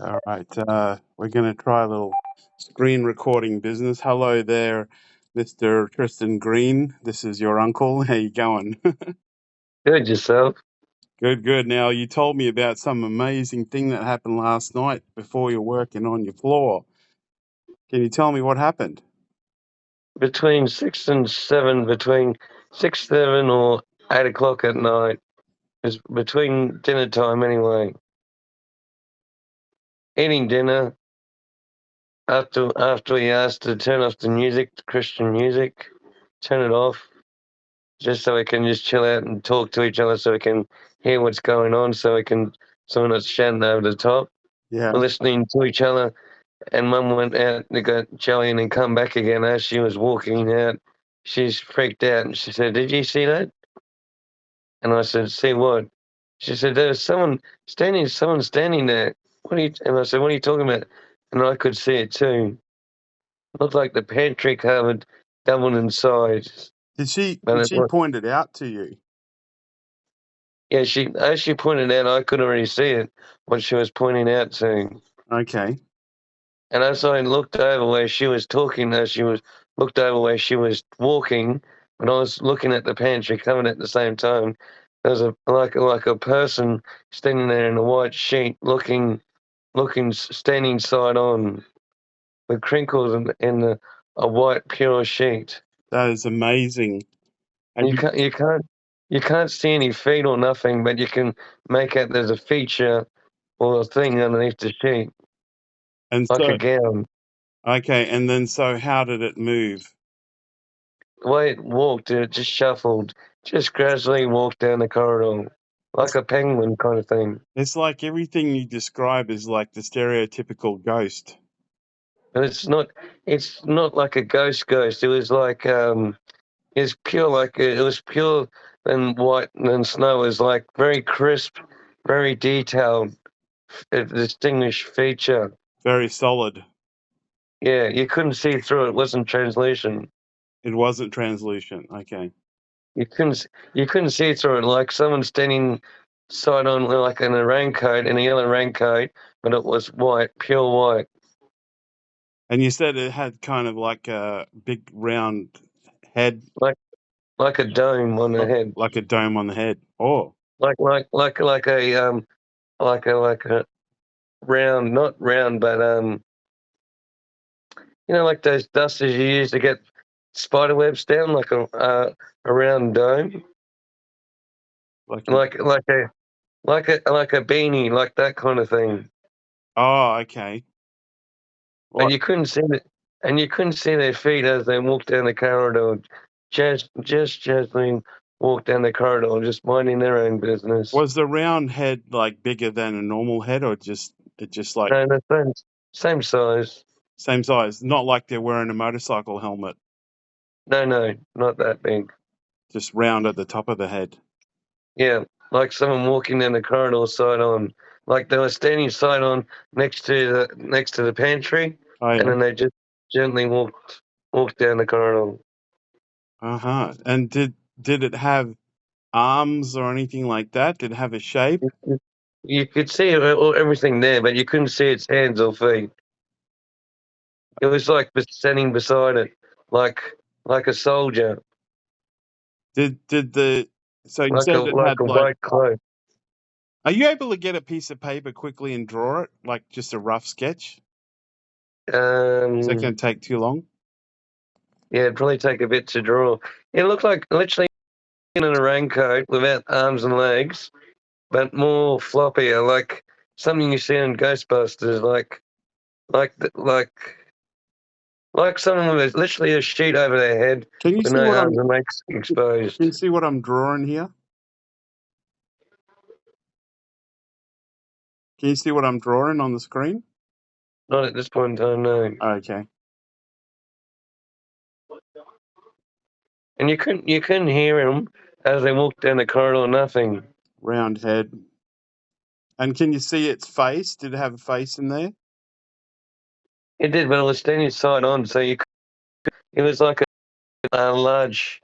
All right, we're going to try a little screen recording business. Hello there, Mr. Tristan Green. This is your uncle. How you going? Good yourself. Good, good. Now, you told me about some amazing thing that happened last night before you're working on your floor. Can you tell me what happened? Between 6 and 7, between 6, 7 or 8 o'clock at night. It's between dinner time anyway. Eating dinner after we asked to turn off the music, the Christian music, turn it off, just so we can just chill out and talk to each other, so we can hear what's going on, so we're not shouting over the top. Yeah, We're listening to each other. And Mum went out to go jellying and come back again. As she was walking out, she's freaked out and she said, "Did you see that?" And I said, "See what?" She said, "There's someone standing there. What are you?" And I said, "What are you talking about?" And I could see it too. It looked like the pantry cupboard doubled in size. did she But did it she was, point it out to you? yeah, as she pointed out, I could already see it, what she was pointing out to. Okay, And as I looked over where she was talking, as she was looked over where she was walking, and I was looking at the pantry cupboard at the same time, there was like a person standing there in a white sheet, standing side on, with crinkles in a white pure sheet. that is amazing. And You can't see any feet or nothing, but you can make out there's a feature or a thing underneath the sheet, and like a so gown. okay, and then so how did it move? The way it walked, it just shuffled, just gradually walked down the corridor, like It's a penguin kind of thing. it's like everything you describe is like the stereotypical ghost. And it's not like a ghost. It was like, it's pure, it was pure and white and snow. It was like very crisp, very detailed, a distinguished feature. Very solid. Yeah, you couldn't see through it. It wasn't translation. It wasn't translucent. Okay. You couldn't see through it, like someone standing side on, like in a raincoat, in a yellow raincoat, but it was white, pure white, And you said it had kind of like a big round head, like like a dome on the head, like a dome on the head. Oh, like a like a round, not round, but like those dusters you use to get spider webs down, like a round dome, like a, like a beanie, like that kind of thing. oh, okay. And What you couldn't see their feet as they walked down the corridor. Just gently walked down the corridor, just minding their own business. was the round head like bigger than a normal head or just like No, the same size. same size? Not like they're wearing a motorcycle helmet, No, not that big. just round at the top of the head. Yeah, like someone walking down the corridor side on, like they were standing side on next to the pantry, Oh and yeah. then they just gently walked down the corridor. Uh-huh. And did it have arms or anything like that? Did it have a shape? You could see everything there, but you couldn't see its hands or feet. It was like standing beside it, like like a soldier, Did the so you said it like had a like white cloak. are you able to get a piece of paper quickly and draw it? Like just a rough sketch? Is that Um, gonna take too long? yeah, it'd probably take a bit to draw. It looked like literally in a raincoat without arms and legs, but more floppier, like something you see in Ghostbusters, like like like someone with literally a sheet over their head Can you with see no what arms I'm and legs can you exposed. see what I'm drawing here? Can you see what I'm drawing on the screen? Not at this point in time, no. Okay. And you couldn't hear them as they walked down the corridor. Nothing. Round head. And can you see its face? Did it have a face in there? It did, but it was standing side on, so it was a large,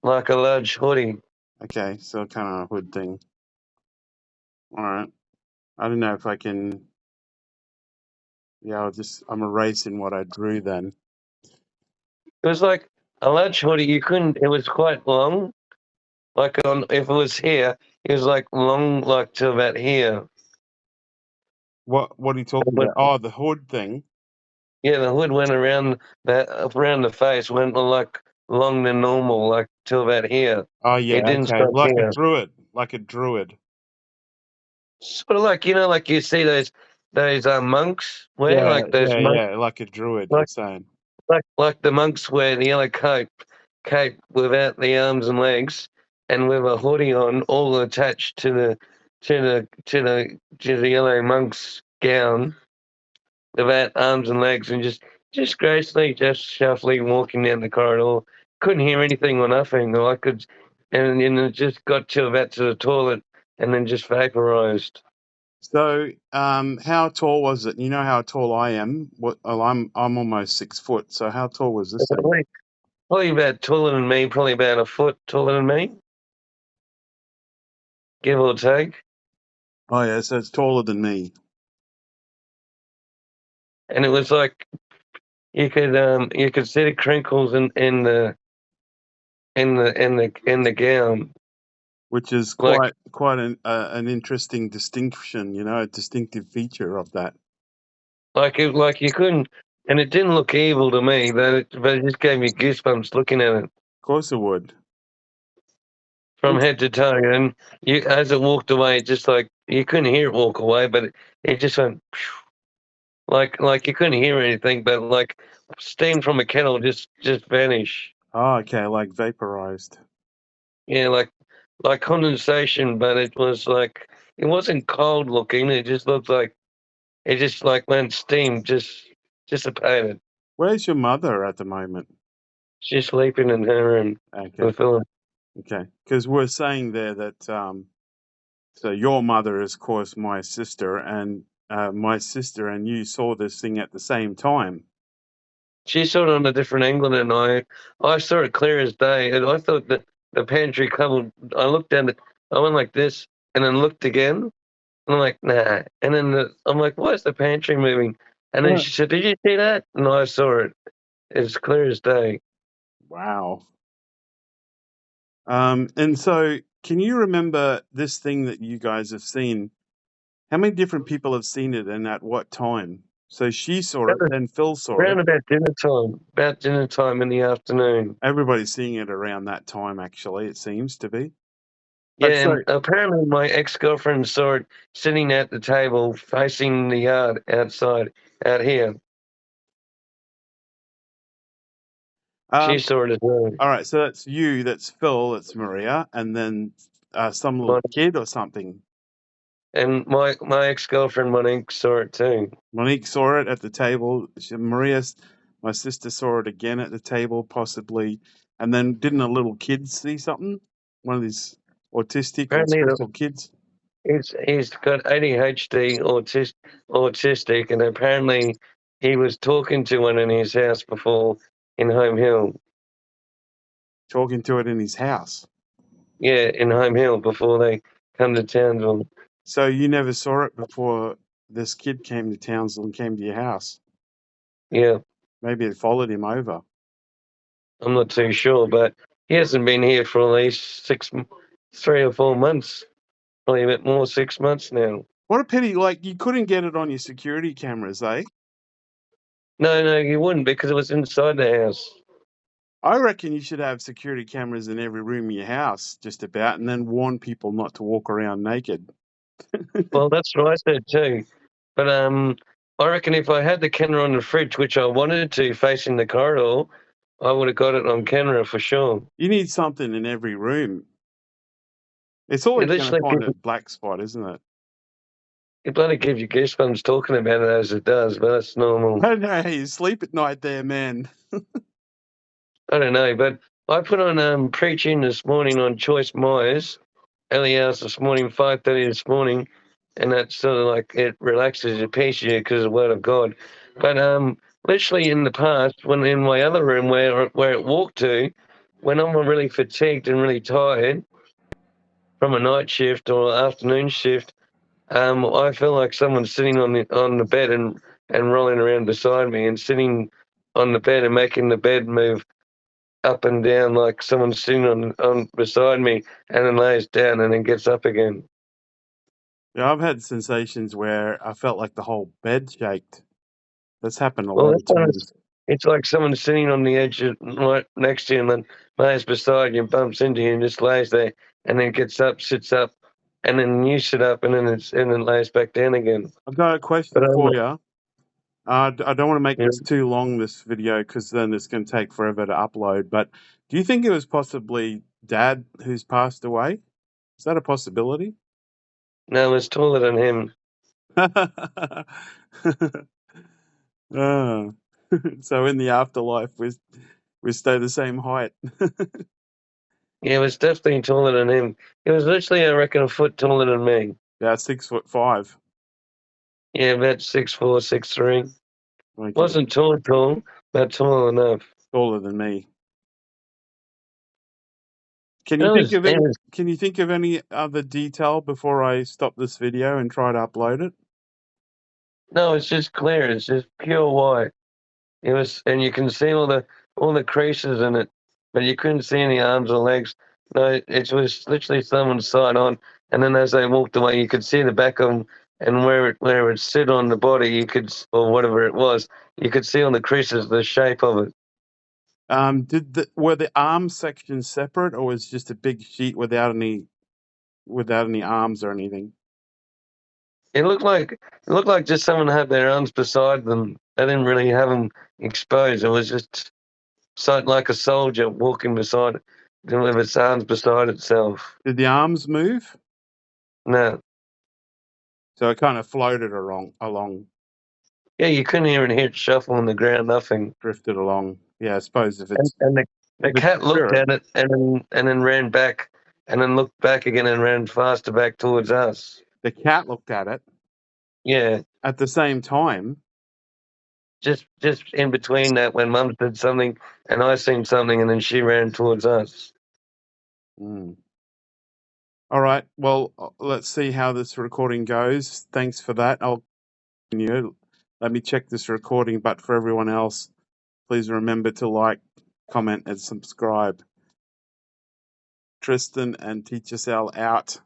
like a large hoodie. Okay, so kind of a hood thing. All right. I don't know if I can. Yeah, I'm erasing what I drew then. It was like a large hoodie. You couldn't. It was quite long. Like on, if it was here, it was like long, like to about here. What are you talking But about? Oh, the hood thing. yeah, the hood went around the face, went like long than normal, like to about here. Oh It yeah, didn't okay. stop Like a here. druid. Like a druid. Sort of like, like you see those monks wear, Yeah, like those yeah, monks, yeah. Like a druid, you're like saying. like the monks wear the yellow cape without the arms and legs, and with a hoodie on, all attached to the yellow monk's gown, without arms and legs, and just gracefully, just shuffling, walking down the corridor. Couldn't hear anything or nothing. Or I could, and it just got to about to the toilet, and then just vaporized. So, how tall was it? You know how tall I am. What? Oh, I'm almost 6 foot. So, how tall was this thing? Probably about taller than me, probably about a foot taller than me, give or take. Oh yeah, so it's taller than me. And it was like you could see the crinkles in the gown. Which is Like quite an interesting distinction, a distinctive feature of that. like you couldn't, and it didn't look evil to me, but it just gave me goosebumps looking at it Of course it would. from It's, head to toe. And as it walked away, it just like you couldn't hear it walk away, but it just went like you couldn't hear anything, but like steam from a kettle just vanish. oh, okay, like vaporized. Yeah, like condensation, but it was like it wasn't cold looking. It just looked like it just like went steam just dissipated. Where's your mother at the moment? She's sleeping in her room Okay, with Philip. okay, because we're saying there that so your mother is, of course, my sister, and my sister and you saw this thing at the same time. She saw it on a different angle than I saw it clear as day, and I thought that the pantry cupboard. I looked at it. I went like this, and then looked again. And I'm like, nah. And then I'm like, why is the pantry moving? And then Yeah. she said, did you see that? And I saw it. It's clear as day. Wow. And so, can you remember this thing that you guys have seen? How many different people have seen it and at what time? So she saw it, then Phil saw Around it. about dinner time in the afternoon. Everybody's seeing it around that time, actually, it seems to be. But Yeah, so, and apparently my ex-girlfriend saw it sitting at the table facing the yard outside, out here. She um, saw it as well. all right, so that's you, that's Phil, that's Maria, and then some little My, kid or something. and my ex-girlfriend Monique saw it too. Monique saw it at the table. My sister saw it again at the table, possibly. And then didn't a little kid see something? One of these autistic or Apparently special kids? he's got ADHD, autistic, and apparently he was talking to one in his house before in Home Hill. Talking to it in his house. Yeah, in Home Hill before they come to Townsville. So you never saw it before this kid came to Townsville and came to your house. Yeah. Maybe it followed him over. I'm not too sure, but he hasn't been here for at least 3 or 4 months, probably a bit more, 6 months now. What a pity. Like, you couldn't get it on your security cameras, eh? No, no, you wouldn't because it was inside the house. I reckon you should have security cameras in every room in your house, just about, and then warn people not to walk around naked. Well, that's what I said too. But I reckon if I had the camera on the fridge, which I wanted to, facing the corridor, I would have got it on camera for sure. You need something in every room. It's It always going to literally find gives, a black spot, isn't it? it bloody gives you goosebumps talking about it as it does, but that's normal. I don't know how you sleep at night there, man. I don't know, but I put on preaching this morning on Choice Myers, early hours this morning, 5:30 this morning, and that's sort of like it relaxes you, peace you because of the Word of God. But literally in the past, when in my other room where it walked to, when I'm really fatigued and really tired from a night shift or afternoon shift, I feel like someone's sitting on the bed and rolling around beside me and sitting on the bed and making the bed move up and down like someone's sitting on beside me, and then lays down and then gets up again. Yeah, I've had sensations where I felt like the whole bed shaked. That's happened a Well, lot this of one is, times. it's like someone sitting on the edge of, right next to you and then lays beside you, bumps into you and just lays there and then gets up, sits up, and then you sit up and then lays back down again. I've got a But question I'm for not, you. I don't want to make you know, this too long, this video, because then it's going to take forever to upload. But do you think it was possibly Dad who's passed away? Is that a possibility? no, it's taller than him. Ah. So in the afterlife, we stay the same height. Yeah, it was definitely taller than him. He was literally, I reckon, a foot taller than me. Yeah, 6'5". Yeah, about 6'4", 6'3". Okay, Wasn't tall, but tall enough. taller than me. It was, it was, Can you think of any other detail before I stop this video and try to upload it? no, it's just clear. It's just pure white. It was, and you can see all the creases in it, but you couldn't see any arms or legs. No, it was literally someone's side on, and then as they walked away, you could see the back of them, and where it sit on the body, or whatever it was, you could see on the creases the shape of it. Were the arm sections separate, or was it just a big sheet without any arms or anything? It looked like just someone had their arms beside them. They didn't really have them exposed. It was just like a soldier walking beside it, with its arms beside itself. Did the arms move? No. So it kind of floated along, Yeah, you couldn't even hear it shuffle on the ground, nothing. drifted along. Yeah, I suppose And the if it's cat looked spirit, at it and then ran back and then looked back again and ran faster back towards us. the cat looked at it Yeah, at the same time. just in between that when Mum said something and I seen something and then she ran towards us. Mm. All right. Well, let's see how this recording goes. Thanks for that. I'll continue. Let me check this recording. But for everyone else, please remember to like, comment, and subscribe. Tristan and Teacher Sal out.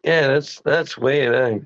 Yeah, that's weird, eh?